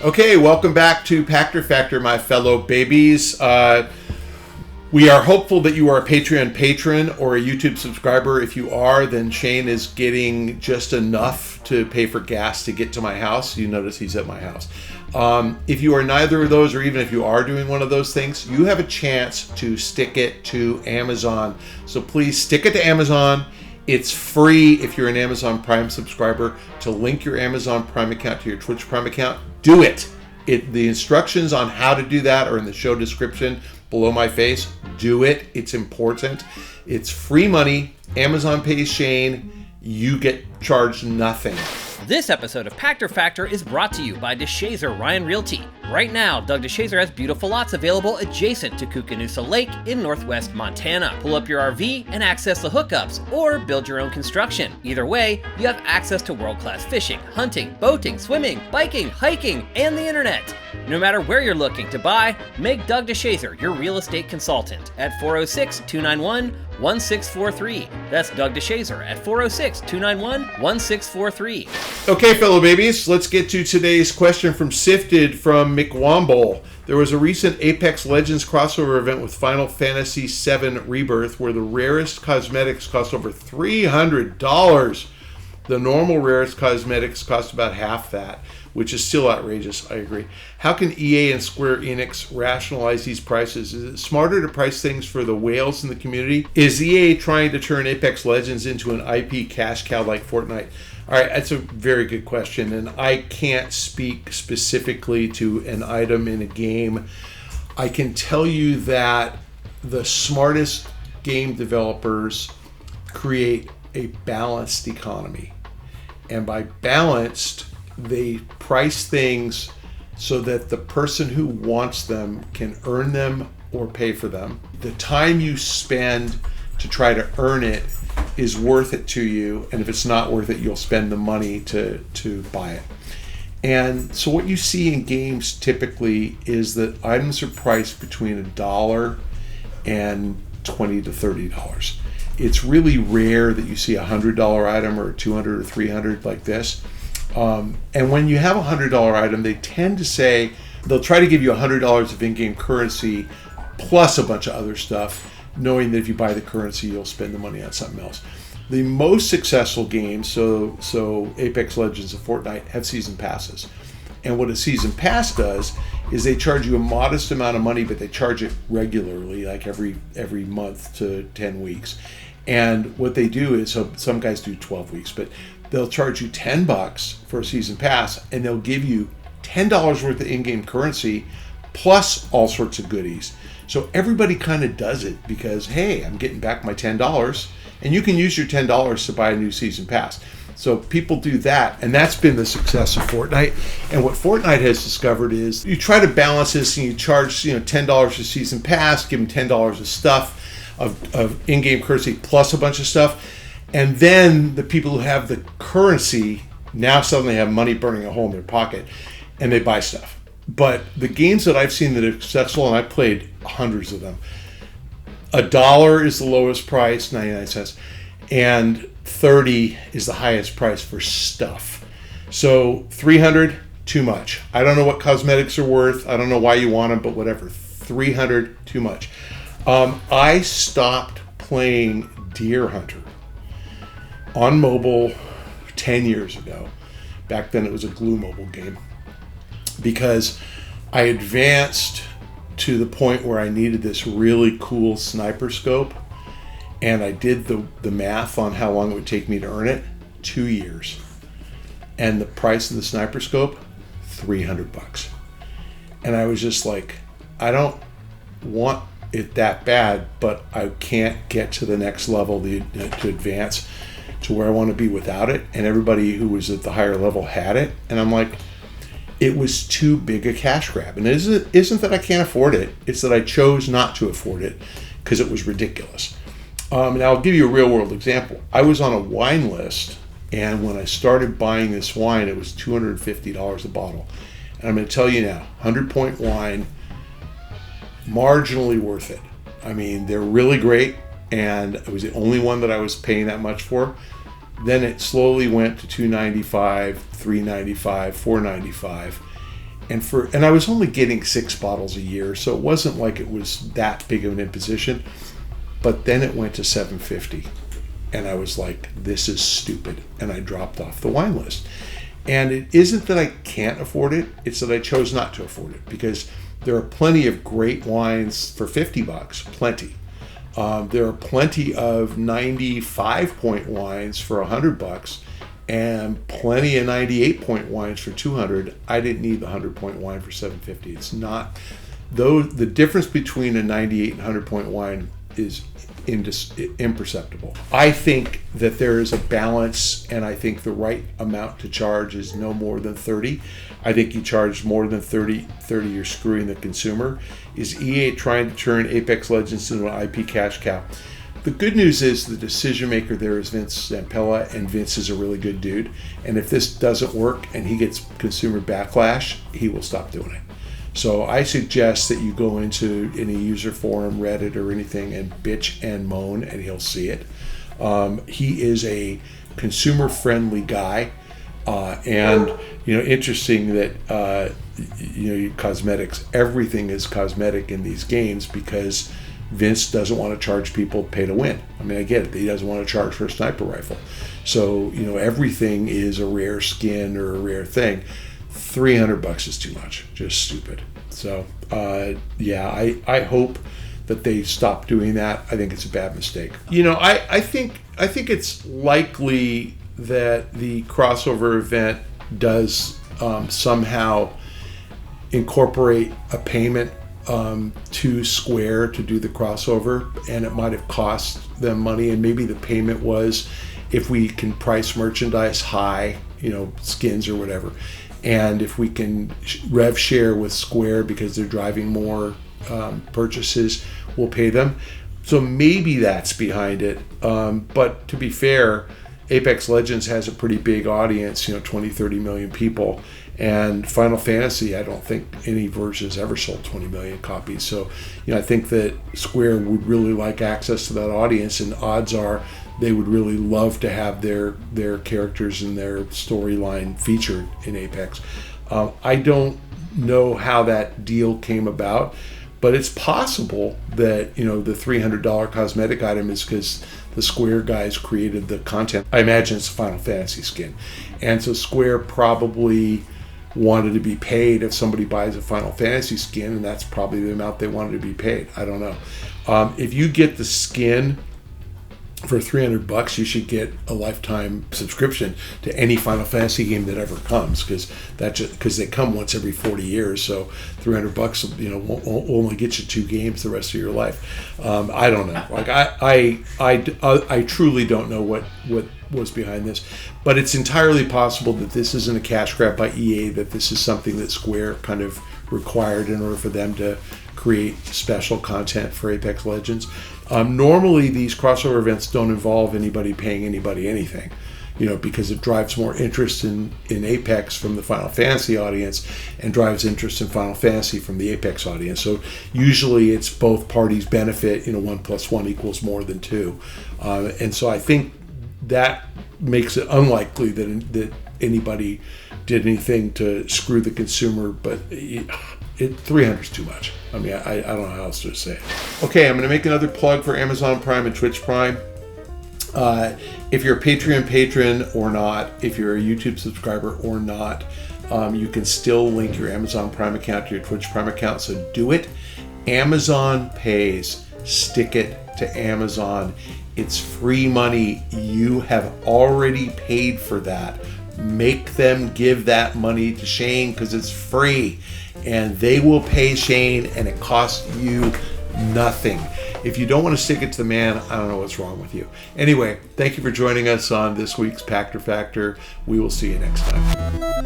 Okay, welcome back to Pachter Factor, my fellow babies. We are hopeful that you are a Patreon patron or a YouTube subscriber. If you are, then Shane is getting just enough to pay for gas to get to my house. You notice he's at my house. If you are neither of those, or even if you are doing one of those things, you have a chance to stick it to Amazon. So please stick it to Amazon. It's free if you're an Amazon Prime subscriber to link your Amazon Prime account to your Twitch Prime account. Do it. The instructions on how to do that are in the show description below my face. Do it. It's important. It's free money. Amazon pays Shane. You get charged nothing. This episode of Pachter Factor is brought to you by DeShazer Ryan Realty. Right now, Doug DeShazer has beautiful lots available adjacent to Koocanusa Lake in northwest Montana. Pull up your RV and access the hookups, or build your own construction. Either way, you have access to world-class fishing, hunting, boating, swimming, biking, hiking, and the internet. No matter where you're looking to buy, make Doug DeShazer your real estate consultant at 406-291-1643. That's Doug DeShazer at 406-291-1643. Okay, fellow babies, let's get to today's question from SIFTD from McWomble. There was a recent Apex Legends crossover event with Final Fantasy VII Rebirth where the rarest cosmetics cost over $300. The normal rarest cosmetics cost about half that, which is still outrageous, I agree. How can EA and Square Enix rationalize these prices? Is it smarter to price things for the whales in the community? Is EA trying to turn Apex Legends into an IP cash cow like Fortnite? All right, that's a very good question, and I can't speak specifically to an item in a game. I can tell you that the smartest game developers create a balanced economy. And by balanced, they price things so that the person who wants them can earn them or pay for them. The time you spend to try to earn it is worth it to you, and if it's not worth it, you'll spend the money to buy it. And so what you see in games typically is that items are priced between $1 and $20 to $30. It's really rare that you see a $100 item or a $200 or $300 like this. And when you have a $100 item, they tend to say, they'll try to give you $100 of in-game currency plus a bunch of other stuff, knowing that if you buy the currency, you'll spend the money on something else. The most successful games, so Apex Legends and Fortnite, have season passes. And what a season pass does is they charge you a modest amount of money, but they charge it regularly, like every month to 10 weeks. And what they do is, so some guys do 12 weeks, but they'll charge you $10 for a season pass, and they'll give you $10 worth of in-game currency plus all sorts of goodies. So everybody kind of does it because, hey, I'm getting back my $10, and you can use your $10 to buy a new season pass. So people do that, and that's been the success of Fortnite. And what Fortnite has discovered is you try to balance this, and you charge $10 a season pass, give them $10 of stuff, of in-game currency plus a bunch of stuff. And then the people who have the currency now suddenly have money burning a hole in their pocket, and they buy stuff. But the games that I've seen that are successful, and I've played hundreds of them, $1 is the lowest price, 99 cents, and 30 is the highest price for stuff. So 300, too much. I don't know what cosmetics are worth. I don't know why you want them, but whatever. 300, too much. I stopped playing Deer Hunter on mobile 10 years ago. Back then it was a glue mobile game, because I advanced to the point where I needed this really cool sniper scope, and I did the math on how long it would take me to earn it. 2 years. And the price of the sniper scope, $300. And I was just like, I don't want it that bad, but I can't get to the next level to advance to where I want to be without it. And everybody who was at the higher level had it, and I'm like, it was too big a cash grab. And it isn't that I can't afford it, it's that I chose not to afford it because it was ridiculous. And I'll give you a real world example. I was on a wine list, and when I started buying this wine, it was $250 a bottle. And I'm going to tell you now, 100-point wine, marginally worth it. I mean, they're really great, and it was the only one that I was paying that much for. Then it slowly went to $295, $395, $495, And I was only getting 6 bottles a year, so it wasn't like it was that big of an imposition. But then it went to $7.50, and I was like, this is stupid, and I dropped off the wine list. And it isn't that I can't afford it, it's that I chose not to afford it, because there are plenty of great wines for $50, plenty. There are plenty of 95 point wines for $100, and plenty of 98 point wines for $200. I didn't need the 100 point wine for $7.50. It's not, though the difference between a 98 and 100 point wine is imperceptible. I think that there is a balance, and I think the right amount to charge is no more than 30. I think you charge more than 30, you're screwing the consumer. Is EA trying to turn Apex Legends into an IP cash cow? The good news is the decision maker there is Vince Zampella, and Vince is a really good dude. And if this doesn't work and he gets consumer backlash, he will stop doing it. So I suggest that you go into any user forum, Reddit or anything, and bitch and moan, and he'll see it. He is a consumer-friendly guy, and interesting that cosmetics, everything is cosmetic in these games because Vince doesn't want to charge people pay to win. I mean, I get it. He doesn't want to charge for a sniper rifle. So everything is a rare skin or a rare thing. $300 is too much, just stupid. So I hope that they stop doing that. I think it's a bad mistake. I think it's likely that the crossover event does somehow incorporate a payment to Square to do the crossover, and it might have cost them money, and maybe the payment was if we can price merchandise high, skins or whatever. And if we can rev share with Square because they're driving more purchases, we'll pay them. So maybe that's behind it. But to be fair, Apex Legends has a pretty big audience, 20, 30 million people. And Final Fantasy, I don't think any versions ever sold 20 million copies. So, I think that Square would really like access to that audience, and odds are they would really love to have their characters and their storyline featured in Apex. I don't know how that deal came about, but it's possible that the $300 cosmetic item is because the Square guys created the content. I imagine it's a Final Fantasy skin, and so Square probably wanted to be paid if somebody buys a Final Fantasy skin, and that's probably the amount they wanted to be paid. I don't know. If you get the skin for $300, you should get a lifetime subscription to any Final Fantasy game that ever comes, because they come once every 40 years. So $300, won't only get you 2 games the rest of your life. I don't know. Like I truly don't know what was behind this, but it's entirely possible that this isn't a cash grab by EA. That this is something that Square kind of required in order for them to create special content for Apex Legends. Normally, these crossover events don't involve anybody paying anybody anything, because it drives more interest in Apex from the Final Fantasy audience and drives interest in Final Fantasy from the Apex audience. So usually it's both parties benefit, 1 + 1 = more than 2. And so I think that makes it unlikely that anybody did anything to screw the consumer, but 300 is too much. I mean, I don't know how else to say it. Okay, I'm going to make another plug for Amazon Prime and Twitch Prime. If you're a Patreon patron or not, if you're a YouTube subscriber or not, you can still link your Amazon Prime account to your Twitch Prime account, so do it. Amazon pays. Stick it to Amazon. It's free money. You have already paid for that. Make them give that money to Shane because it's free. And they will pay Shane, and it costs you nothing. If you don't want to stick it to the man, I don't know what's wrong with you. Anyway, thank you for joining us on this week's Pachter Factor. We will see you next time.